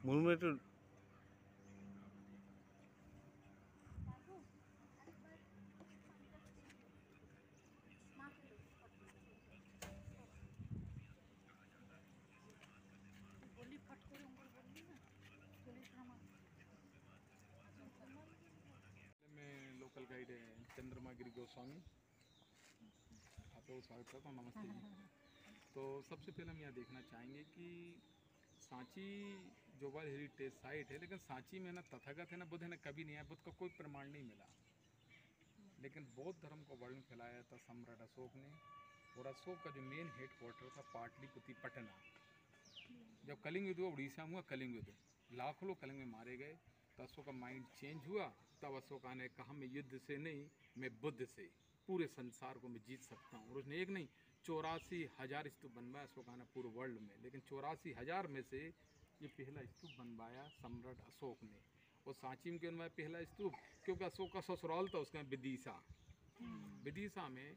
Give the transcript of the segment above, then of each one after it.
मुंबई तो मैं local guide है चंद्रमा गिरी गोस्वामी, आपको स्वागत करता हूँ। नमस्ते जी। तो सबसे पहले हम यहाँ देखना चाहेंगे कि सांची जो वर्ल्ड हेरिटेज साइट है, लेकिन सांची में ना तथागत है ना बुद्ध है ना कभी नहीं आया, बुद्ध का कोई प्रमाण नहीं मिला। लेकिन बौद्ध धर्म को वर्ल्ड में फैलाया था सम्राट अशोक ने, और अशोक का जो मेन हेड क्वार्टर था पाटलिपुत्र पटना। जब कलिंग युद्ध हुआ, उड़ीसा हुआ कलिंग युद्ध, लाखों लोग कलिंग में मारे गए, तो अशोक का माइंड चेंज हुआ। तब अशोका ने कहा मैं युद्ध से नहीं, मैं बुद्ध से पूरे संसार को मैं जीत सकता हूँ। और उसने एक नहीं 84,000 स्तूप बनवाया अशोका ने पूरे वर्ल्ड में, लेकिन 84,000 में से ये पहला स्तूप बनवाया सम्राट अशोक ने। और सांची में क्यों बनवाया पहला स्तूप? क्योंकि अशोक का ससुराल था उसका विदिशा। विदिशा में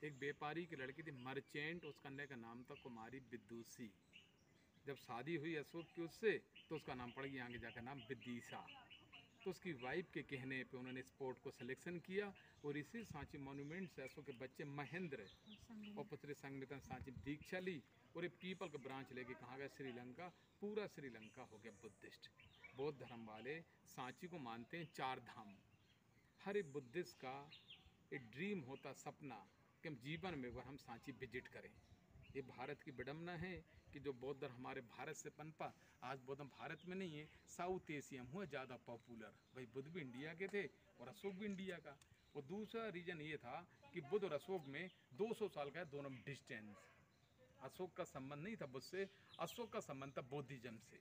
एक व्यापारी की लड़की थी मर्चेंट, उस कन्या का नाम था कुमारी विदुषी। जब शादी हुई अशोक की उससे, तो उसका नाम पड़ गया आगे जाकर नाम विदिशा। तो उसकी वाइफ के कहने पे उन्होंने स्पोर्ट को सिलेक्शन किया, और इसी सांची मॉन्यूमेंट से अशोक के बच्चे महेंद्र और पुत्री संगमिता सांची दीक्षा ली, और ये पीपल का ब्रांच लेके कहाँ गया श्रीलंका। पूरा श्रीलंका हो गया बुद्धिस्ट। बौद्ध धर्म वाले सांची को मानते हैं चार धाम। हर एक बुद्धिस्ट का एक ड्रीम होता, सपना, कि हम जीवन में अगर हम सांची विजिट करें। ये भारत की विडम्बना है कि जो बौद्ध धर्म हमारे भारत से पनपा, आज बौद्ध धर्म भारत में नहीं है, साउथ एशिया में हुआ ज़्यादा पॉपुलर। भाई बुद्ध भी इंडिया के थे और अशोक भी इंडिया का। और दूसरा रीज़न ये था कि बुद्ध और अशोक में 200 साल का है दोनों में डिस्टेंस। अशोक का संबंध नहीं था बुद्ध से, अशोक का संबंध था बौद्धिज्म से।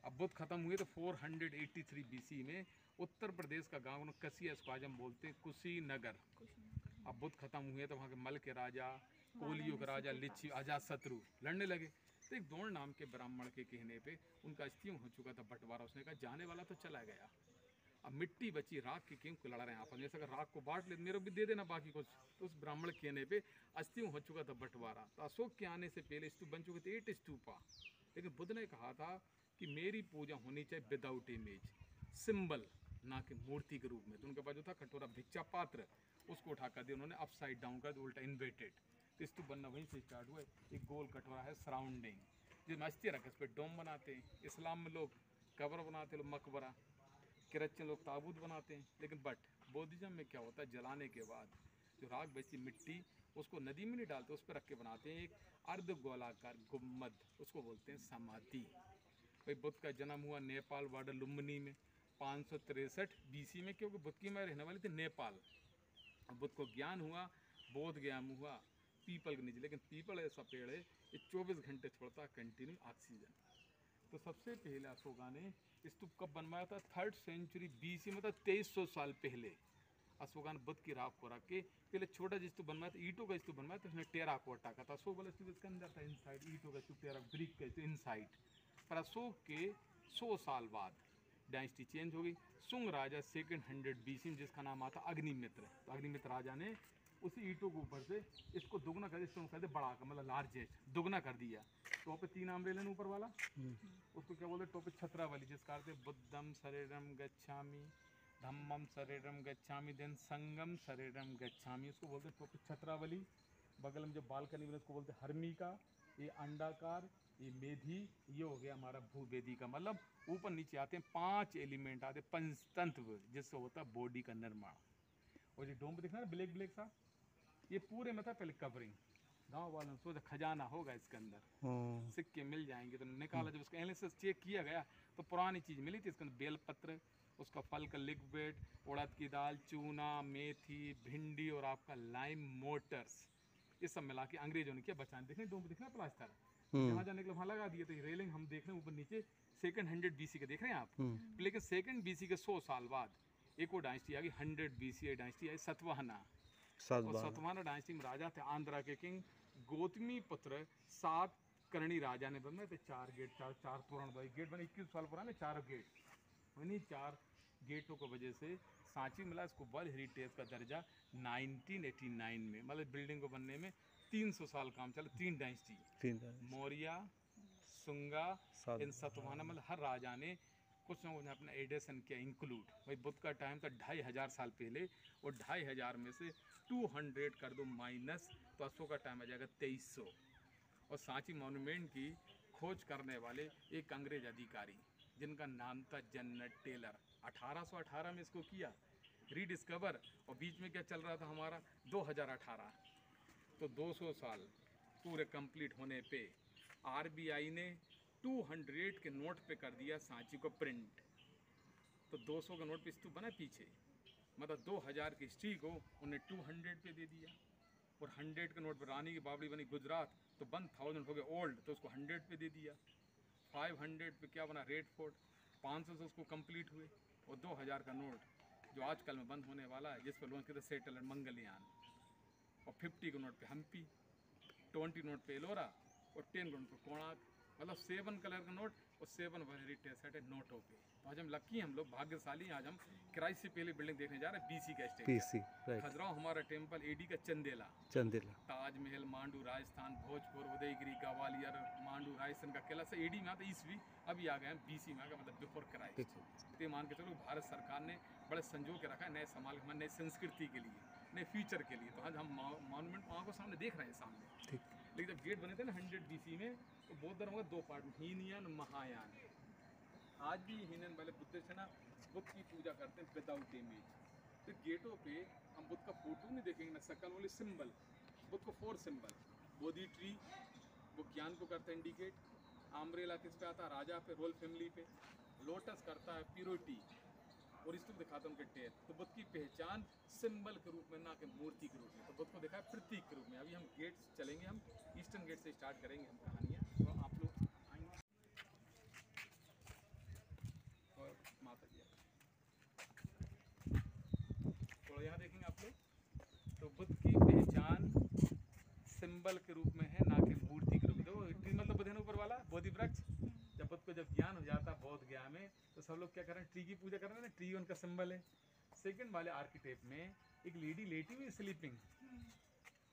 अब बुद्ध खत्म हुए तो 483 बीसी में उत्तर प्रदेश का गांव कसिया, इसको आज हम बोलते हैं कुशीनगर। अब बुद्ध खत्म हुए तो वहाँ के मल के राजा, कोलियों के राजा लिच्छी अजातशत्रु लड़ने लगे। तो एक दोण नाम के ब्राह्मण के कहने पे उनका अस्थियों हो चुका था बंटवारा। उसने कहा जाने वाला तो चला गया, अब मिट्टी बची, राख के क्यों लड़ रहे हैं आप, जैसे अगर राख को बांट ले मेरे को भी दे देना बाकी कुछ। तो उस ब्राह्मण के कहने पे अस्थियों हो चुका था बंटवारा। तो अशोक के आने से पहले स्तूप बन चुके थे 8 स्तूपा। लेकिन बुद्ध ने कहा था कि मेरी पूजा होनी चाहिए विदाउट इमेज, सिंबल, ना कि मूर्ति के रूप में। तो उनके पास जो था कटोरा भिक्षा पात्र, उसको उठा कर दिया उन्होंने, अपसाइड डाउन कर दिया, उल्टा इन्वर्टेड। तो स्तूप बनना वहीं से स्टार्ट हुआ। एक गोल कटोरा है सराउंडिंग, जिसमें अस्थियाँ रखे, उस पर डोम बनाते हैं। इस्लाम में लोग कब्र बनाते, लोग मकबरा, क्रिश्चियन लोग ताबूत बनाते हैं। लेकिन बट बौद्धिज्म में क्या होता है, जलाने के बाद जो राख बचती मिट्टी, उसको नदी में नहीं डालते, उस पर रख के बनाते हैं एक अर्ध गोलाकार गुम्मद, उसको बोलते हैं समाधि। भाई बुद्ध का जन्म हुआ नेपाल बॉर्डर लुम्बिनी में 563 बीसी में, क्योंकि बुद्ध की माँ रहने वाली थी नेपाल। अब बुद्ध को ज्ञान हुआ, बोध ज्ञान हुआ पीपल के नीचे। लेकिन पीपल ऐसा पेड़ है ये 24 घंटे छोड़ता कंटिन्यू ऑक्सीजन। तो सबसे पहले अशोका ने स्तूप कब बनवाया था? 3rd सेंचुरी बीसी, मतलब 2300 साल पहले अशोका ने बुद्ध की राख को रख के पहले छोटा जो स्तूप बनवाया था, ईंटों का स्तूप बनवाया था, उसने टेराकोटा का था। अशोक वाला स्तूप इसके अंदर था, इनसाइड ईंटों का स्तूप, टेरा ब्रिक का स्तूप इनसाइड। पर अशोक के 100 साल बाद डायनेस्टी चेंज हो गई। सुंग राजा 200 बीसी में, जिसका नाम आता अग्निमित्र। तो अग्निमित्र राजा ने उसी ईंटों के ऊपर से इसको दुगना कर दिया, कर दिया बड़ा, मतलब लार्जेस्ट दुगना कर दिया। तो पे 3 आमरे लेने ऊपर वाला, उसको क्या बोलते, टोपे छत्रावली, जिसका अर्थ है बुद्धम शरीरम गच्छामि, धम्मम शरीरम गच्छामि, देन संगम शरीरम गच्छामि, उसको बोलते हैं टोपे छत्रावली। बगल में जो बालकनी में उसको बोलते हैं हर्मिका। ये अंडाकार, ये मेधी, ये हो गया हमारा भूवेदी का, मतलब ऊपर नीचे आते हैं 5 एलिमेंट आते हैं पंचतंत्र, जिससे होता है बॉडी का निर्माण। और ये डोम दिख रहा है ब्लैक ब्लैक सा, ये पूरे में था पहले कवरिंग। गांव वालों ने सोचा खजाना होगा इसके अंदर, सिक्के मिल जाएंगे। तो निकाला, जब उसका एनालिसिस चेक किया गया तो पुरानी चीज़ मिली थी इसके अंदर, बेलपत्र, उसका फल का लिक्विड, उड़द की दाल, चूना, मेथी, भिंडी और आपका लाइम मोटर्स, ये सब मिला के अंग्रेजों ने किया बचाने। देख रहे हैं डोम दिख रहा है प्लास्टर, जहाँ जाने के लिए वहाँ लगा दिए। तो रेलिंग हम देख रहे हैं ऊपर नीचे 200 बीसी के देख रहे हैं आप। लेकिन 2 बीसी के 100 साल बाद एक वो डायनेस्टी आ गई, 100 बीसी डायनेस्टी आई, सतवाहना। और सतवाहना डायनेस्टी में राजा थे आंध्रा के किंग गौतमी पुत्र 7 करणी राजा ने बनवाए थे 4 गेट, चार तोरण भाई गेट बने, 21 साल पुराने 4 गेट। उन्हीं 4 गेटों की वजह से सांची मिला इसको वर्ल्ड हेरिटेज का दर्जा 1989 में। मतलब बिल्डिंग को बनने में 300 साल काम चला, 3 डायनेस्टी, मौर्य, सुंगा, इन सतवाहन, मतलब हर राजा ने कुछ ना कुछ अपना एडिशन किया, इंक्लूड। भाई बुद्ध का टाइम था 2500 साल पहले, और 2500 में से 200 कर दो माइनस, तो अशोक का टाइम आ जाएगा 2300। और सांची मॉन्यूमेंट की खोज करने वाले एक अंग्रेज अधिकारी जिनका नाम था जनरल टेलर, 1818 में इसको किया रीडिस्कवर। और बीच में क्या चल रहा था हमारा 2018, तो 200 साल पूरे कंप्लीट होने पे आरबीआई ने 200 के नोट पे कर दिया सांची को प्रिंट। तो 200 का नोट पे स्तूप बना पीछे, मतलब 2000 की हिस्ट्री को उन्हें 200 पे दे दिया। और 100 के नोट पे रानी की बावड़ी बनी गुजरात, तो 1000 हो गया ओल्ड, तो उसको 100 पे दे दिया। 500 पे क्या बना रेड फोर्ट, 500 से उसको कंप्लीट हुए। और 2000 का नोट जो आजकल में बंद होने वाला है, जिस पर लोग कहते सेटल मंगलयान। और 50 के नोट पे हम्पी, 20 नोट पे एलोरा, और 10 के नोट पे कोणार्क। मतलब 7 कलर का नोट और 7 वेराइटी सेट है नोटों पे। तो आज हम लकी हैं, हम लोग भाग्यशाली हैं। आज हम क्राइस्ट से पहले बिल्डिंग देखने जा रहे हैं, बीसी का स्टेट। खजुराहो हमारा टेम्पल, एडी का चंदेला, ताजमहल मांडू राजस्थान, भोजपुर उदयगिरी ग्वालियर, मांडू राजस्थान का किला से एडी में आता ईस्वी। अभी आ गए हैं बीसी में, मतलब बिफोर क्राइस्ट। तो मान के चलो भारत सरकार ने बड़े संजो के रखा है नए समाज, नई संस्कृति के लिए, नए फ्यूचर के लिए। तो आज हम मॉन्यूमेंट वहाँ को सामने देख रहे हैं सामने। लेकिन जब गेट बने थे ना 100 बीसी में, तो बौद्ध धर्म का 2 पार्ट, हीनयान महायान। आज भी हीनयान वाले बुद्ध से ना बुद्ध की पूजा करते हैं विदाउट इमेज। तो गेटों पे हम बुद्ध का फोटो नहीं देखेंगे ना, शकल वाले सिंबल। बुद्ध को 4 सिंबल, बोधि ट्री वो ज्ञान को करता है इंडिकेट, आम्ब्रेला किस पे आता है, राजा पे, रोयल फैमिली पे, लोटस करता है प्योरिटी, और इसको दिखाता है उनके टेप। तो बुद्ध की पहचान सिंबल के रूप में, ना कि मूर्ति के रूप में। तो बुद्ध को देखा है प्रतीक के रूप में। अभी हम गेट चलेंगे, हम ईस्टर्न गेट से स्टार्ट करेंगे हम कहानियाँ। तो आप लोग आएंगे और माता जी तो यहाँ देखेंगे आप लोग। तो बुद्ध की पहचान सिंबल के रूप में है, ना कि मूर्ति के रूप में। तो ट्री मतलब बुद्ध ऊपर वाला बोधि वृक्ष। जब बुद्ध को जब ज्ञान हो जाता बौद्ध ज्ञान में, तो सब लोग क्या कर रहे हैं, ट्री की पूजा कर रहे हैं ना, ट्री उनका सिंबल है। सेकंड वाले आर्किटेक्ट में एक लेडी लेटी हुई स्लीपिंग,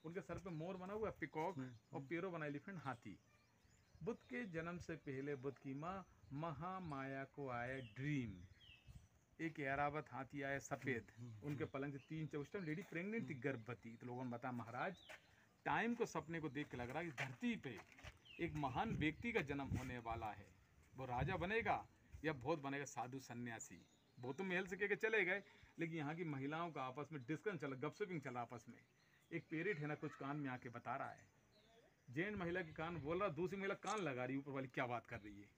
उनके सर पे मोर बना हुआ पिकॉक, और पैरों बना एलिफेंट हाथी। बुद्ध के जन्म से पहले बुद्ध की माँ महामाया को आया ड्रीम, एक ऐरावत हाथी आया सफेद, उनके पलंग से 3 उस टाइम लेडी प्रेग्नेंट थी, गर्भवती। तो लोगों ने बताया महाराज टाइम को सपने को देख के लग रहा है कि धरती पे एक महान व्यक्ति का जन्म होने वाला है। वो राजा बनेगा या बहुत बनेगा साधु सन्यासी। वो तो महल से कह के चले गए, लेकिन यहाँ की महिलाओं का आपस में डिस्कशन चला, गपशपिंग चला आपस में। एक पेरिट है ना, कुछ कान में आके बता रहा है, जैन महिला की कान बोल रहा, दूसरी महिला कान लगा रही, ऊपर वाली क्या बात कर रही है।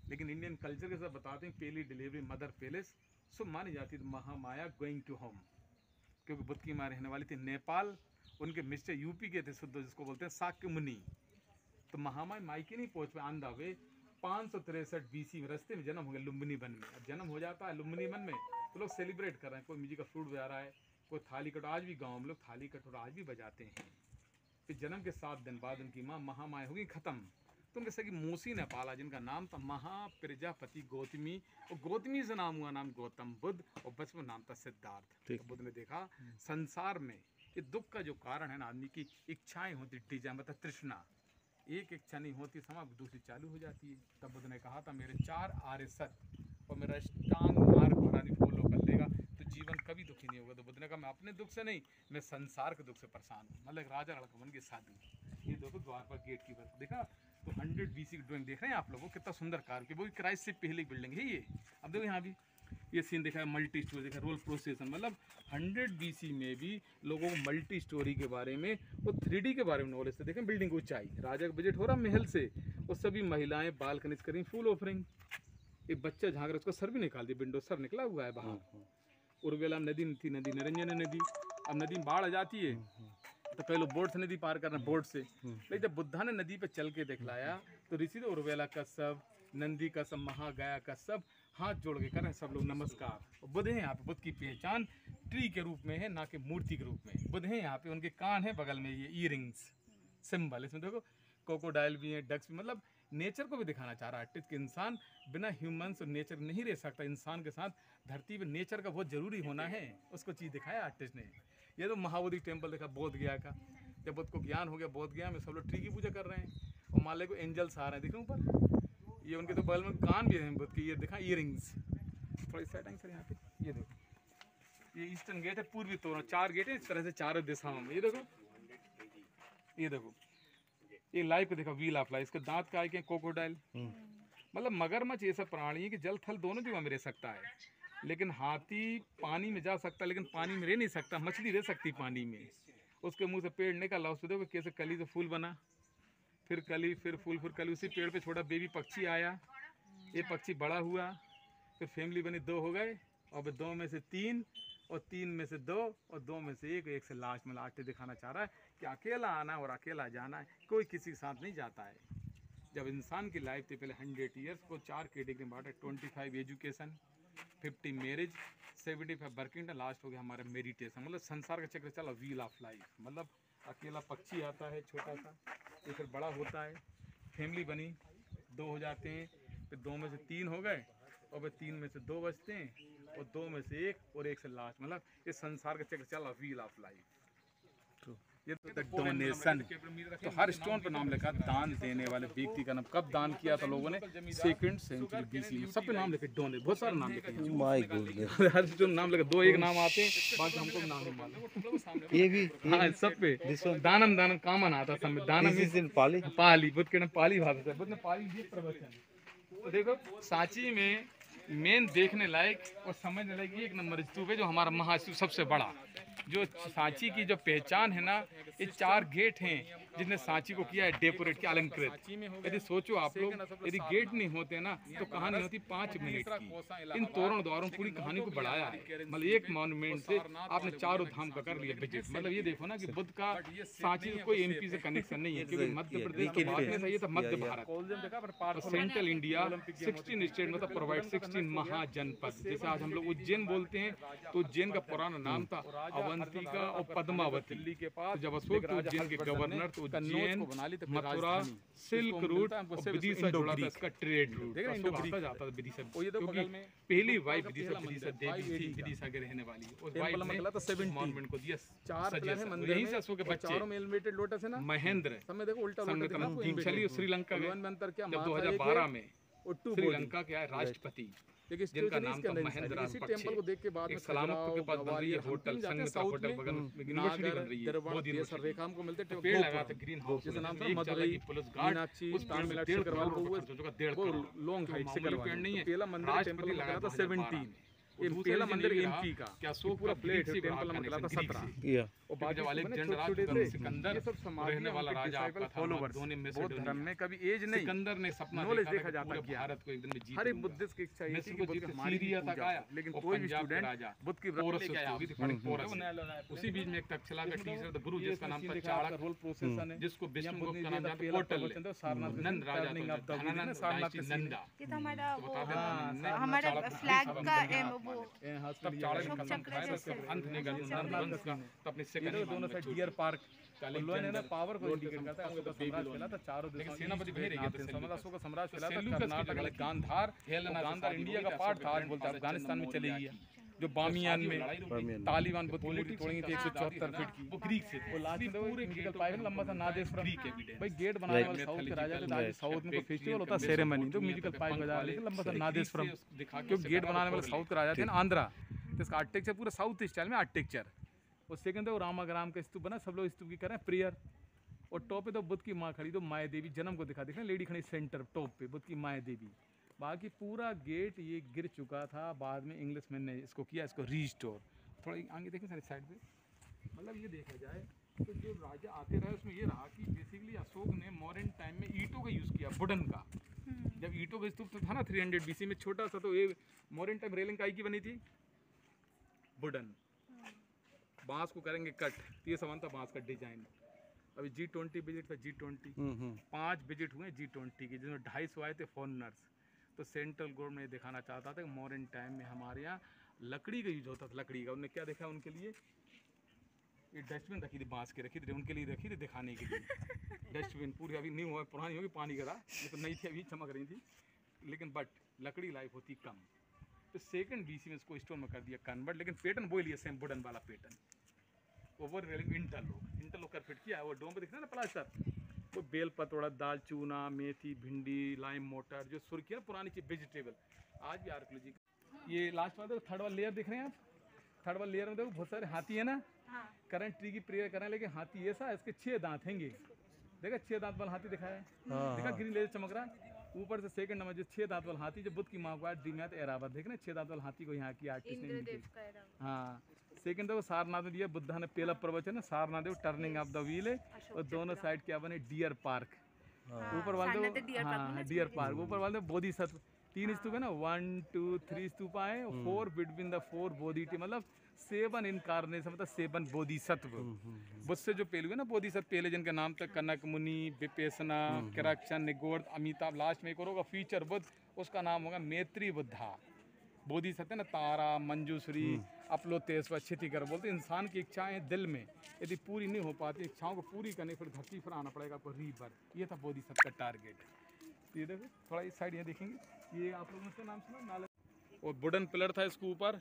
लेकिन इंडियन कल्चर के साथ बताते हैं पहली डिलीवरी मदर पैलेस सो मानी जाती थी महामाया गोइंग टू होम, क्योंकि बुद्ध की माँ रहने वाली थी नेपाल। उनके मिस्टर यूपी के थे शुद्ध, जिसको बोलते हैं शाक्य मुनि। तो महामाया मायके नहीं पहुंच पाए, आंधा वे 563 बीसी में रास्ते में जन्म हो गया लुम्बिनी वन में। अब जन्म हो जाता है लुम्बिनी वन में, तो लोग सेलिब्रेट कर रहे हैं, कोई म्यूजिक का फ्लूट बजा रहा है, कोई थाली कटोरा, आज भी गाँव में लोग थाली कटोरा आज भी बजाते हैं। फिर जन्म के 7 दिन बाद उनकी माँ महामाया होगी खत्म। तो उनके सगी मौसी ने पाला, जिनका नाम था महाप्रजापति गौतमी, और गौतमी से नाम हुआ नाम गौतम बुद्ध, और बचपन नाम था सिद्धार्थ। तो बुद्ध ने देखा संसार में ये दुख का जो कारण है ना, आदमी की इच्छाएं होती, डिजाइन मतलब तृष्णा, एक इच्छा नहीं होती समा दूसरी चालू हो जाती है। तब बुद्ध ने कहा था मेरे 4 आर्य सत्य और मेरा अष्टांग मार्ग पर आदमी फॉलो कर लेगा तो जीवन कभी दुखी नहीं होगा। तो बुद्ध ने कहा मैं अपने दुख से नहीं, मैं संसार के दुख से परेशान हूँ। मतलब राजा लड़का बन गए साधु। ये देखो द्वार पर गेट की बात देखा, तो 100 BC की ड्राइंग देख रहे हैं आप लोगों, कितना सुंदर कार की, वो भी क्राइस्ट से पहले बिल्डिंग है ये। अब देखो यहाँ भी ये सीन देखा है, मल्टी स्टोरी देखा, रोल प्रोसेसन, मतलब 100 BC में भी लोगों को मल्टी स्टोरी के बारे में और 3D के बारे में नॉलेज से। देखें बिल्डिंग ऊंचाई, राजा का बजट हो रहा महल से, और सभी महिलाएं बालकनी से करें फुल ऑफरिंग। एक बच्चा झाँक रहा, उसका सर भी निकाल दिया, विंडो सर निकला हुआ है बाहर। उर्वेला नदी थी, नदी निरंजन नदी, अब नदी में बाढ़ आ जाती है तो कई लोग बोट से नदी पार कर रहे हैं, बोट से। लेकिन जब बुद्धा ने नदी पे चल के दिखलाया तो ऋषि तो उर्वेला का सब, नंदी का सब, महागया का सब हाथ जोड़ के कर रहे हैं सब लोग नमस्कार। और बुद्ध है यहाँ पे, बुद्ध की पहचान ट्री के रूप में है, ना कि मूर्ति के रूप में। बुद्ध है यहाँ पे, उनके कान है बगल में, ये ईयरिंग्स सिंबल, इसमें देखो क्रोकोडाइल भी है, डक्स भी, मतलब नेचर को भी दिखाना चाह रहा है आर्टिस्ट कि इंसान बिना ह्यूमंस और नेचर नहीं रह सकता। इंसान के साथ धरती पे नेचर का बहुत जरूरी होना है, उसको चीज़ दिखाया आर्टिस्ट ने। ये तो महाबोधि टेम्पल देखा बोध गया का, जब बुद्ध को ज्ञान हो गया बोध गया में सब लोग ट्री की पूजा कर रहे हैं। और माले को एंजल्स आ रहे हैं, देखो ऊपर ये उनके तो बगल में कान भी हैं बुद्ध के, ये देखा इयरिंग्स। थोड़ी सेटिंग सर यहाँ पे, ये देखो ये ईस्टर्न गेट है, पूर्वी तोरण, 4 गेट है इस तरह से चारों दिशाओं में। ये देखो ये लाइव पे देखो, व्हील ऑफ लाइफ, इसके दांत का है क्रोकोडाइल। मतलब मगरमच्छ ये सब प्राणी है कि जल थल दोनों जगह में रह सकता है, लेकिन हाथी पानी में जा सकता है लेकिन पानी में रह नहीं सकता। मछली रह सकती पानी में, उसके मुंह से पेड़ निकला, उसको देखो कैसे कली से फूल बना, फिर कली, फिर फूल, फिर कली। उसी पेड़ पे छोटा बेबी पक्षी आया, ये पक्षी बड़ा हुआ, फिर फैमिली बनी, 2 हो गए, और 2 में से 3, और 3 में से 2, और 2 में से 1, 1 से लास्ट में लास्ट दिखाना चाह रहा है कि अकेला आना और अकेला जाना है, कोई किसी के साथ नहीं जाता है। जब इंसान की लाइफ थी पहले 100 ईयर्स को 4 कैटेगरी में बांटा, 25 एजुकेशन, 50 मैरिज, 75 वर्किंग, लास्ट हो गया हमारा मेडिटेशन। मतलब संसार का चक्र चला, व्हील ऑफ लाइफ। मतलब अकेला पक्षी आता है छोटा सा, ये फिर बड़ा होता है, फैमिली बनी, 2 हो जाते हैं, फिर 2 में से 3 हो गए, और फिर 3 में से 2 बचते हैं, और 2 में से 1, और 1 से लास्ट। मतलब ये संसार का चक्र चला, व्हील ऑफ लाइफ। ये तो डोनेशन, तो हर स्टोन पर नाम लिखा दान देने वाले व्यक्ति का नाम। कब दान किया था लोगों ने? 2nd सेंचुरी BC में। सब पे नाम लिखे डोने, बहुत सारे नाम लिखे हैं। माय गॉड, हर स्टोन नाम लिखा, 2-1 नाम आते हैं, बाकी हमको भी नाम नहीं मालूम। ये भी हाँ, सब पे दानम दानम कामन आता सब में। दानम पाली, पाली बुद्ध के नाम, पाली भाषा से बुद्ध ने पाली दिए प्रवचन। तो देखो सांची में मेन देखने लायक और समझने लायक एक नंबर स्तूप है, जो हमारा महास्तूप सबसे बड़ा। जो सांची की जो पहचान है ना, ये 4 गेट हैं जिसने सांची को किया है डेकोरेट, किया, अलंकृत। यदि सोचो आप लोग, यदि गेट नहीं होते ना तो कहानी होती 5 मिनट की। इन तोरण द्वारों पूरी कहानी को बढ़ाया है। मतलब एक मॉन्यूमेंट से आपने चारों धाम का कर लिया विजिट। मतलब ये देखो ना कि बुद्ध का सांची का कोई MP से कनेक्शन नहीं है, क्योंकि मध्य प्रदेश की बात में था, ये था मध्य भारत, सेंट्रल इंडिया, 16 स्टेट, मतलब प्रोवाइड 16 महाजनपद। जैसे आज हम लोग उज्जैन बोलते हैं, तो उज्जैन का पुराना नाम था अवंतिका और पद्मावती। दिल्ली के पास जब अशोक उज्जैन के गवर्नर, तो उज्जैन, मथुरा, सिल्क रूट और विदिशा जुड़ा था, इसका ट्रेड रूट जाता था विदिशा, क्योंकि पहली वाइफ विदिशा देवी थी, विदिशा के रहने वाली। उस वाइफ ने मॉन्यूमेंट को दिया 4 मंदिर, यहीं से अशोक के बच्चे, चारों में एलिवेटेड लोटस है ना, महेंद्र समय देखो उल्टा लोटस, चलिए श्रीलंका में अंतर क्या, जब 2012 में श्रीलंका के राष्ट्रपति जिनका नाम था महेंद्र राजपक्षे, को देख के बाद में सलामत के पास बन रही है होटल, संगीता होटल बगल में यूनिवर्सिटी बन रही है, बहुत दिन से रेखाम को मिलते पेड़ लगा थे, ग्रीन हाउस जैसे नाम था, मदुरई पुलिस गार्ड, उस तमिलनाडु से करवा जो 1.5 लॉन्ग हाइट से करवा नहीं है। पहला मंदिर टेंपल लगा था 17, ये पहला मंदिर MP का, क्या अशोक पूरा प्लेट है, टेंपल में निकला था 17। और बाद में अलेक्जेंडर सिकंदर रहने वाला राजा आपका था, दोनों में से धर्म में कभी एज नहीं, सिकंदर ने सपना देखा था कि भारत को एक दिन में जीत, हर एक बुद्धिस्ट की इच्छा थी कि बुद्ध हमारी पूजा आया, लेकिन कोई भी स्टूडेंट बुद्ध की व्रत लेके आया, उसी बीच में एक तक्षशिला का टीचर गुरु जिसका नाम था चाणक्य, रोल प्रोसेसन है, जिसको विष्णु का नाम था पोर्टल, नंद राजा नंदा, ये तो हमारा फ्लैग का तब चाणक्य अंत नहीं करना अपने सेकंड दोनों साइड डियर पार्क लोन है ना, पावर को इंडिकेट करता है। तो सम्राट फैला था, चारों देशों में सेनापति भेज रहे थे, अशोक का सम्राट फैला था कर्नाटक में, गांधार, गांधार इंडिया का पार्ट था, आज बोलते हैं अफगानिस्तान में चली गई। जो बामियान में तालिबान बुद्ध की मूर्ति तोड़ेंगे थी 174 फीट की, वो ग्रीक से, वो लास्ट में पूरे म्यूजिकल पाइप लंबा सा नादेश्वरम भाई गेट बनाने वाले साउथ के राजा थे। आज साउथ में कोई फेस्टिवल होता है सेरेमनी, तो म्यूजिकल पाइप बजा रहे थे लंबा सा नादेश्वरम, क्योंकि गेट बनाने वाले साउथ के राजा थे ना, आंध्रा। तो इसका आर्किटेक्चर पूरा साउथ स्टाइल में आर्किटेक्चर। और सेकंड है वो रामाग्राम का स्तूप बना, सब लोग स्तूप की कर रहे हैं प्रेयर। और टॉप पे तो बुद्ध की माँ खड़ी, तो माया देवी जन्म को दिखा देखना, लेडी खड़ी सेंटर टॉप पे, बुद्ध की माया देवी। बाकी पूरा गेट ये गिर चुका था, बाद में इंग्लिशमैन ने इसको किया, इसको रीस्टोर। थोड़ा आगे देखें सारी साइड पे, मतलब ये देखा जाए तो जो राजा आते रहे उसमें ये रहा कि बेसिकली अशोक ने मॉडर्न टाइम में ईंटों का यूज़ किया, वुडन का। जब ईंटों का स्तूप तो था ना 300 BC में छोटा सा, तो ये मॉडर्न टाइम रेलिंग काई की बनी थी, वुडन। बांस को करेंगे कट, तो ये समान था बांस का डिजाइन। अभी G20 विजिट था, G20 5 विजिट हुए G20 की, जिसमें 250 आए थे फॉरनर्स। तो सेंट्रल गवर्नमेंट दिखाना चाहता था कि मॉडर्न टाइम में हमारे यहाँ लकड़ी का यूज होता था, लकड़ी का। उन्होंने क्या देखा उनके लिए, ये डस्टबिन रखी थी, बांस की रखी थी, उनके लिए रखी थी दिखाने के लिए। डस्टबिन पूरी अभी नहीं हुआ, पुरानी होगी, पानी करा, ये तो नहीं थी, अभी चमक रही थी, लेकिन बट लकड़ी लाइफ होती कम। तो 2nd BC में इसको स्टोन में कर दिया कन्वर्ट, लेकिन पैटर्न वो लिया सेम वुडन वाला पैटर्न। ओवर रेलिंग इंटरलॉक कर फिट किया है, वो डोम पे दिख रहा है ना प्लास्टर, वो बेल पतोड़ा, दाल चूना, मेथी, भिंडी, लाइम मोटर, जो सुर्खी है ना पुरानी चीज वेजिटेबल, आज भी आर्कियोलॉजी। ये लास्ट वाला देखो, थर्ड वाला लेयर दिख रहे हैं आप, थर्ड वाला लेयर में देखो बहुत सारे हाथी है ना, करंट ट्री की प्रेयर कर रहे हैं, लेकिन हाथी ऐसा है, इसके 6 दांत हैंगे, देखा 6 दांत वाला हाथी दिखा है, देखा ग्रीन लेयर चमक रहा है। ऊपर से सेकंड नंबर जो 6 दांत वाला हाथी, जो बुद्ध की माँ को ड्रीमैथ एरावत, देख रहे 6 दांत वाला हाथी को यहाँ की आर्टिस्ट ने। हाँ, सेकंड तो सारनाथ में दिया बुद्धा ने पहला प्रवचन है, सारनाथ देव टर्निंग ऑफ द व्हील है, और दोनों साइड क्या बने, डियर पार्क, ऊपर वाले हाँ डियर पार्क, ऊपर वाले बोधिसत्व, 3 स्तूप है ना, 1 2 3 स्तूप आए, 4 बिटवीन द 4 बोधिटी, मतलब 7 इनकारनेशन, मतलब 7 बोधिसत्व। बुद्ध से जो पहलू है ना बोधिसत्व, पहले जिनका नाम था कनक मुनि, विपेशना, किराक्षण, निगोर्ध, अमिताभ, लास्ट में एक और होगा फीचर बुद्ध, उसका नाम होगा मैत्री बुद्धा। बोधिसत्व ना तारा, मंजूश्री, अपलोतेश्वर, क्षितिकर, बोलते इंसान की इच्छाएं दिल में यदि पूरी नहीं हो पाती, इच्छाओं को पूरी करने फिर धरती पर आना पड़ेगा आपको रीबर्थ, ये था बोधिसत्व का टारगेट। ये देखो थोड़ा इस साइड ये देखेंगे, ये आप लोगों ने नाम सुना नाला, और वुडन पिलर था इसके ऊपर।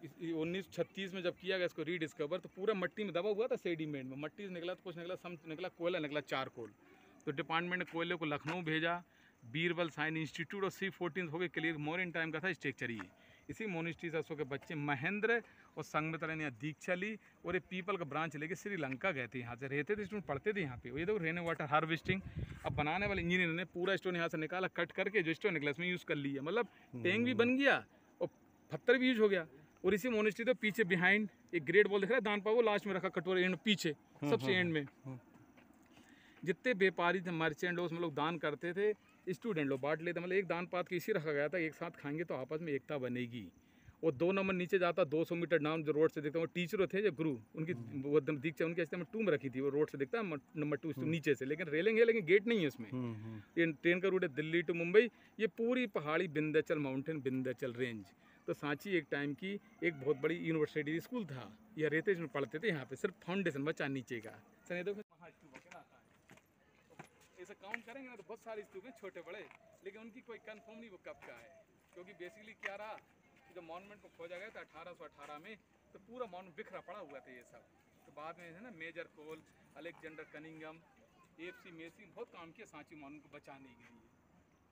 1936 में जब किया गया इसको रीडिस्कवर, तो पूरा मट्टी में दबा हुआ था सेडिमेंट में, मट्टी से निकला तो कुछ निकला, सम निकला कोयला, निकला चारकोल। तो डिपार्टमेंट ने कोयले को लखनऊ भेजा, बीरबल साइंस इंस्टीट्यूट, और C14 हो गए क्लियर, मॉडर्न टाइम का था स्ट्रक्चर ही। इसी मोनिस्ट्री से अशोक के बच्चे महेंद्र और संगमित्रा ने दीक्षा ली, और एक पीपल का ब्रांच लेके श्रीलंका गए थे, यहाँ से रहते थे स्टूडेंट, पढ़ते थे यहाँ पे। ये देखो रेन वाटर हार्वेस्टिंग, अब बनाने वाले इंजीनियर ने पूरा स्टोन यहाँ से निकाला, कट करके जो स्टोन निकला इसमें यूज़ कर लिया, मतलब टैंक भी बन गया और पत्थर भी यूज हो गया। और इसी मोनिस्ट्री तो पीछे बिहाइंड एक ग्रेट वॉल दिख रहा है, दान पावो लास्ट में रखा कटोरे एंड पीछे सबसे एंड में, जितने व्यापारी थे मर्चेंट लोग, उसमें लोग दान करते थे, स्टूडेंट लोग बांट लेते, मतलब एक दान पात के इसी रखा गया था, एक साथ खाएंगे तो आपस में एकता बनेगी। और 2 नंबर नीचे जाता 200 मीटर डाउन, जो रोड से दिखता है, वो टीचर थे जो गुरु, उनकी वो दीक्षा उनके ऐसे में टूम रखी थी, वो रोड से दिखता है नंबर 2 नीचे से, लेकिन रेलिंग है लेकिन गेट नहीं है उसमें। ये ट्रेन का रूट है दिल्ली टू मुंबई, ये पूरी पहाड़ी विंध्याचल माउंटेन, विंध्याचल रेंज। तो सांची एक टाइम की एक बहुत बड़ी यूनिवर्सिटी स्कूल था, यह रहते में पढ़ते थे यहाँ पे, सिर्फ फाउंडेशन बचा नीचे का। ऐसे काउंट करेंगे ना तो बहुत सारे स्तूप हैं छोटे बड़े, लेकिन उनकी कोई कंफर्म नहीं वो कब का है, क्योंकि बेसिकली क्या रहा कि जब मॉन्यूमेंट को खोजा गया था 1818 में, तो पूरा मॉन्यूमेंट बिखरा पड़ा हुआ था ये सब। तो बाद में है ना मेजर कोल, अलेक्जेंडर कनिंगम, AFC मेसी बहुत काम किया सांची मॉन्यूमेंट को बचाने के लिए।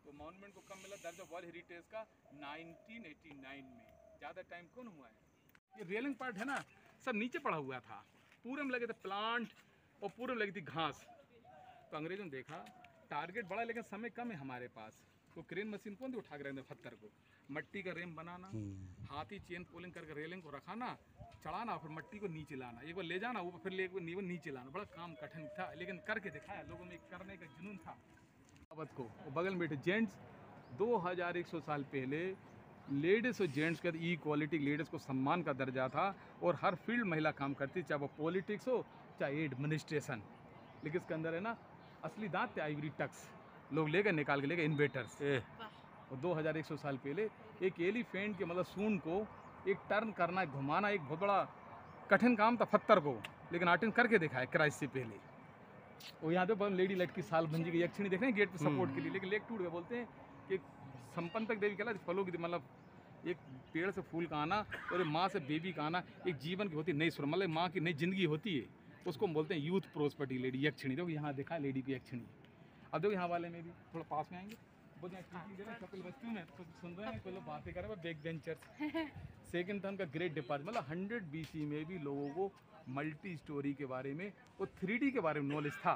तो मॉन्यूमेंट को कब मिला दर्जा वर्ल्ड हेरिटेज का 1989 में, ज़्यादा टाइम कौन हुआ है। ये रेलिंग पार्ट है ना सब नीचे पड़ा हुआ था, पूरे में लगे थे प्लांट और पूरे में लगी थी घास। तो अंग्रेजों ने देखा टारगेट बड़ा लेकिन समय कम है हमारे पास, तो क्रेन मशीन कौन थी उठा के रखते पत्थर को, मट्टी का रेम बनाना, हाथी चेन पोलिंग करके रेलिंग को रखाना, चढ़ाना, फिर मट्टी को नीचे लाना, एक बार ले जाना ऊपर, फिर ले नीचे लाना, बड़ा काम कठिन था लेकिन करके दिखाया, लोगों में करने का जुनून था। को बगल में बैठे जेंट्स, 2100 साल पहले लेडीज़ और जेंट्स के ई क्वालिटी, लेडीज़ को सम्मान का दर्जा था, और हर फील्ड महिला काम करती, चाहे वो पॉलिटिक्स हो चाहे एडमिनिस्ट्रेशन। लेकिन इसके अंदर है ना असली दांत थे आइवरी टक्स, लोग ले गए निकाल के ले गए इन्वेटर्स। और 2100 साल पहले एक एलिफेंट के मतलब सूंड को एक टर्न करना, घुमाना एक बहुत बड़ा कठिन काम था पत्थर को, लेकिन आर्टिस्ट करके दिखाया क्राइस्ट से पहले। और यहाँ पे लेडी लाइट की साल भंजी की यक्षिणी देख रहे हैं गेट पे सपोर्ट के लिए, लेकिन लेग टूट गया। बोलते हैं कि संपन्न तक देवी कहला फलों की, मतलब एक पेड़ से फूल का आना और माँ से बेबी का आना एक जीवन की होती नई सुर, मतलब माँ की नई जिंदगी होती है, उसको हम बोलते हैं यूथ प्रोस्पेरिटी लेडी यक्षिणी। देखो यहाँ देखा है लेडी की यक्षिणी। अब देखो यहाँ वाले में भी थोड़ा पास में आएंगे, कपिल वस्तु में तो सुन रहे हैं, कोई लोग बातें कर रहे हैं बैक बेंचर्स। सेकंड था उनका ग्रेट डिपार्ट, मतलब 100 BC में भी लोगों को मल्टी स्टोरी के बारे में और 3D के बारे में नॉलेज था।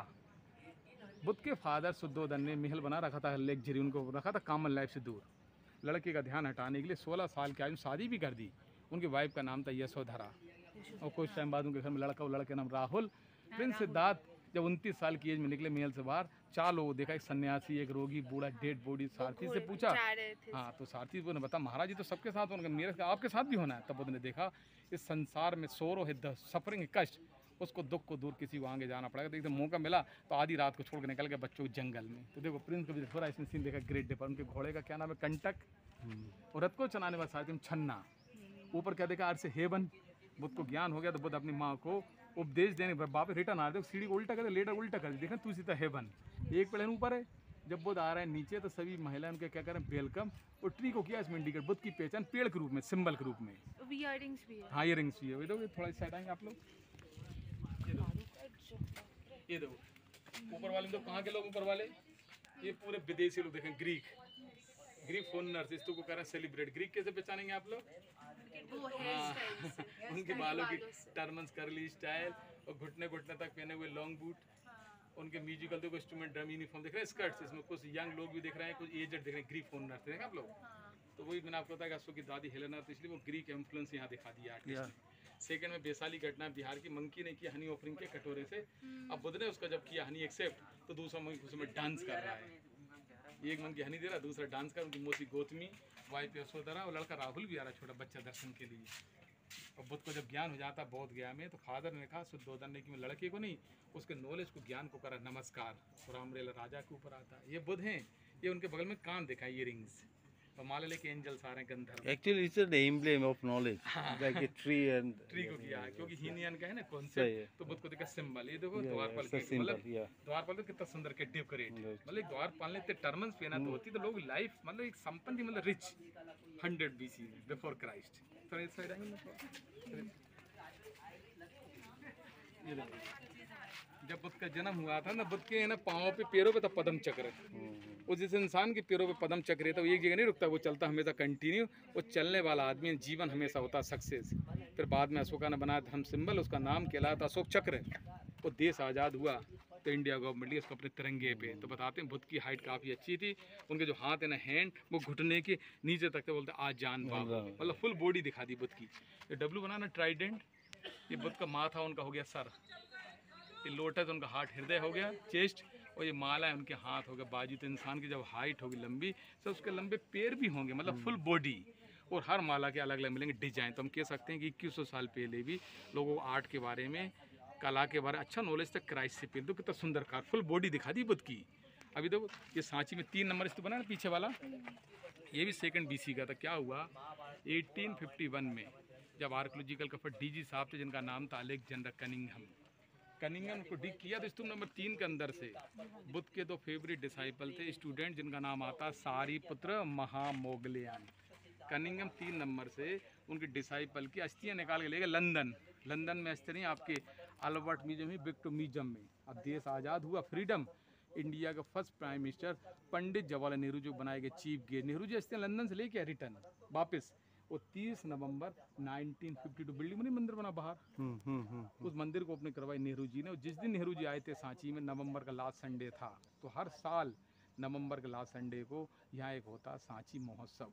बुद्ध के फादर शुद्धोधन ने महल बना रखा था, लग्जरी उनको रखा था कॉमन लाइफ से दूर, लड़के का ध्यान हटाने के लिए 16 साल की आयु में शादी भी कर दी। उनकी वाइफ का नाम था यशोधरा, और कुछ टाइम बाद उनके घर में लड़का, वो लड़के नाम राहुल। प्रिंस सिद्धार्थ जब 29 साल की एज में निकले महल से बाहर, 4 लोग देखा, एक सन्यासी, एक रोगी, बूढ़ा, डेड बॉडी। सारथी से पूछा, हाँ तो सारथी ने बता महाराज जी तो सबके साथ होंगे, मेरे आपके साथ भी होना है। तब उन्होंने देखा इस संसार में सोरो है, सफरिंग है, कष्ट, उसको दुख को दूर किसी को आगे जाना पड़ेगा। तो एकदम मौका मिला तो आधी रात को छोड़ के निकल गए बच्चों को जंगल में। तो देखो प्रिंस को भी थोड़ा इसमें सीन देखा, ग्रेट डिपर। उनके घोड़े का क्या नाम है, कंटक, और रथ को चलाने वाला सारथी छन्ना। ऊपर क्या देखा, आर से हेवन। बुद्ध को ज्ञान हो गया तो बुद्ध अपनी माँ को उपदेश देने वापस रिटर्न आ रहे, सीढ़ी उल्टा कर, लेटर उल्टा कर, देखा तू सीधा हेवन, एक पेड़ ऊपर है। जब बुद्ध आ रहे हैं नीचे तो सभी महिलाएं उनके क्या करें, वेलकम। और ट्री को किया इसमें इंडिकेट, बुद्ध की पहचान पेड़ के रूप में, सिंबल के रूप में। इयररिंग्स भी है, हाँ इयररिंग्स भी है। ये देखो थोड़ा साइड आएंगे आप लोग, ये देखो ऊपर वाले तो कहाँ के लोग ऊपर वाले, ये पूरे विदेशी लोग देखें, ग्रीक फॉरेनर्स, इसको कह रहे हैं सेलिब्रेट। ग्रीक कैसे पहचानेंगे आप लोग? हाँ, उनके बालों की टर्मन्स कर्ली स्टाइल और घुटने तक पहने हुए लॉन्ग बूट, उनके म्यूजिकल देखो इंस्ट्रूमेंट ड्रम यूनिफॉर्म देख रहे हैं, स्कर्ट्स, इसमें कुछ यंग लोग भी दिख रहे हैं, कुछ एजेड दिख रहे हैं, ग्रीक फॉरेनर्स देखें आप लोग। तो वही मैंने आपको बताया कि अशोक की दादी हेलेना, तो इसलिए वो ग्रीक इन्फ्लुएंस यहाँ दिखा दिया आर्टिस्ट। सेकंड में वैशाली घटना, बिहार की मंकी ने किया हनी ऑफरिंग के कटोरे से, अब बुद्ध ने उसका जब किया हनी एक्सेप्ट, तो दूसरा मंकी उसमें डांस कर रहा है, एक मंकी हनी दे रहा, दूसरा डांस कर, उनकी मोसी गौतमी, वाइफ यशोधरा और लड़का राहुल भी आ रहा छोटा बच्चा दर्शन के लिए। और बुद्ध को जब ज्ञान हो जाता बोध गया में, तो फादर ने कहा शुद्धोधन ने कि मैं लड़के को नहीं, उसके नॉलेज को ज्ञान को करा नमस्कार, और रामरेला राजा के ऊपर आता है। ये बुद्ध हैं, ये उनके बगल में कान दिखाई इयरिंग्स, और माला लेके एंजल्स आ रहे हैं गंधर्व। Actually, it's an emblem of knowledge, like a tree and. Tree को किया है क्योंकि हीनियन का है ना कॉन्सेप्ट, तो बुद्ध को देखा सिंबल, ये देखो द्वारपाल के, मतलब द्वारपाल तो कितना सुंदर के डेकोरेट, मतलब द्वारपाल ने इतने टर्मन्स पहना तो होती, तो लोग लाइफ मतलब एक संपन्न, मतलब रिच 100 BC बिफोर क्राइस्ट। तो इस साइड आएंगे, ये देखो जब बुद्ध का जन्म हुआ था ना, बुद्ध के है ना पाँव पे, पैरों पे तो पद्म चक्र, वो जिस इंसान के पैरों पे पद्म चक्र है तो वो एक जगह नहीं रुकता, वो चलता हमेशा कंटिन्यू, वो चलने वाला आदमी जीवन हमेशा होता सक्सेस। फिर बाद में अशोका ने बनाया धर्म सिंबल, उसका नाम कहलाया था अशोक चक्र। वो देश आज़ाद हुआ तो इंडिया गवर्नमेंट लिया उसको अपने तिरंगे पे, तो बताते हैं बुद्ध की हाइट काफ़ी अच्छी थी, उनके जो हाथ है ना हैंड, वो घुटने के नीचे तक थे, बोलते आज जान बाबा, मतलब फुल बॉडी दिखा दी बुद्ध की। ये डब्लू बना ना ट्राइडेंट, ये बुद्ध का माथा उनका हो गया सर, ये लोटस उनका हार्ट हृदय हो गया चेस्ट, और ये माला है उनके हाथ हो गया बाजू। तो इंसान की जब हाइट होगी लंबी, तो उसके लंबे पैर भी होंगे, मतलब फुल बॉडी, और हर माला के अलग अलग मिलेंगे डिजाइन। तो हम कह सकते हैं कि 2100 साल पहले भी लोगों को आर्ट के बारे में, कला के बारे में अच्छा नॉलेज था क्राइस्ट से पहले। तो कितना सुंदर कार फुल बॉडी दिखा दी बुद्ध की। अभी तो ये सांची में 3 नंबर स्थित बना ना पीछे वाला, ये भी 2nd BC का था। क्या हुआ 1851 में, जब आर्कोलॉजिकल का DG साहब थे जिनका नाम था अलेक्जेंडर कनिंगम को डिग किया, तो स्तूप नंबर 3 के अंदर से बुद्ध के 2 फेवरेट डिसाइपल थे स्टूडेंट, जिनका नाम आता सारीपुत्र महामोगलियान। कनिंगम 3 नंबर से उनके डिसाइपल की अस्थियां निकाल के ले गए लंदन में अस्थियां आपके अल्बर्ट म्यूजियम ही, विक्टोर म्यूजियम में। अब देश आज़ाद हुआ, फ्रीडम, इंडिया का first prime minister Pandit Jawaharlal Nehru जो बनाए गए चीफ गेस्ट, नेहरू जी अस्थियां लंदन से लेके रिटर्न वापस। वो 30 नवंबर 1952 बिल्डिंग में मंदिर बना बाहर, उस मंदिर को ओपन करवाई नेहरू जी ने। और जिस दिन नेहरू जी आए थे सांची में, नवंबर का लास्ट संडे था, तो हर साल नवंबर के लास्ट संडे को यहाँ एक होता सांची महोत्सव,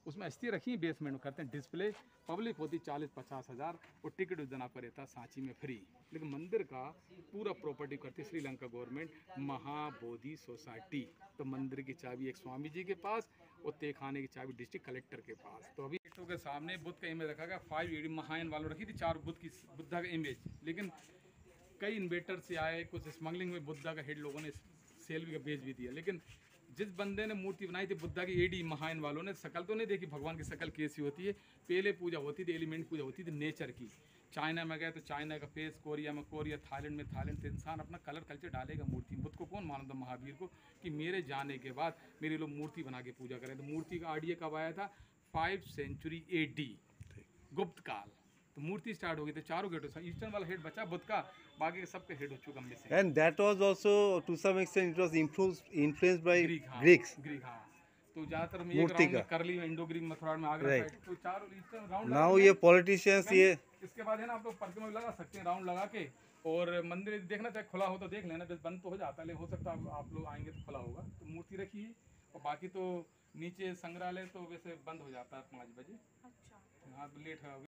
उसमें अस्थि रखी बेसमेंट में करते हैं डिस्प्ले, पब्लिक होती 40-50 हज़ार, और टिकट उस दिन आपका रहता सांची में फ्री। लेकिन मंदिर का पूरा प्रॉपर्टी करती श्रीलंका गवर्नमेंट महाबोधि सोसाइटी। तो मंदिर की चाबी एक स्वामी जी के पास और तहखाने की चाबी डिस्ट्रिक्ट कलेक्टर के पास। तो अभी के सामने बुद्ध का इमेज रखा गया, 5 महायान वालों रखी थी 4 बुद्धा का इमेज। लेकिन कई इन्वेटर से आए, कुछ स्मगलिंग में बुद्धा का हेड लोगों ने सेल भी बेच भी दिया। लेकिन जिस बंदे ने मूर्ति बनाई थी बुद्धा की, AD महायान वालों ने, शकल तो नहीं देखी भगवान की शकल कैसी होती है। पहले पूजा होती थी, एलिमेंट पूजा होती थी नेचर की। चाइना में गए तो चाइना का फेस, कोरिया में कोरिया, थाईलैंड में थाईलैंड। तो इंसान अपना कलर कल्चर डालेगा मूर्ति में। बुद्ध को कौन मानता, महावीर को, कि मेरे जाने के बाद मेरे लोग मूर्ति बना के पूजा करें। तो मूर्ति का आइडिया कब आया था? 5th century AD, गुप्त काल। तो मूर्ति स्टार्ट हो गई। तो चारों गेटों से ईस्टर्न वाला हेड बचा बुद्ध का, बाकी के सबके हेड हो चुका missing. And that was also to some extent it was influenced by Greeks। हाँ। तो ज्यादातर में एक राउंड में करली में, इंडो ग्रीक, मथुरा में, आगरा साइड, तो चारों ईस्टर्न राउंड। नाउ ये पॉलिटिशियंस ये इसके बाद है ना, आप लोग परिक्रमा लगा सकते हैं राउंड लगा के। और मंदिर देखना चाहे खुला हो तो देख लेना, बस बंद तो हो जाता है, लेकिन हो सकता है आप लोग आएंगे तो खुला होगा। तो मूर्ति रखिए, और बाकी तो नीचे संग्रहालय तो वैसे बंद हो जाता है 5 बजे। अच्छा, हाँ, तो लेट है।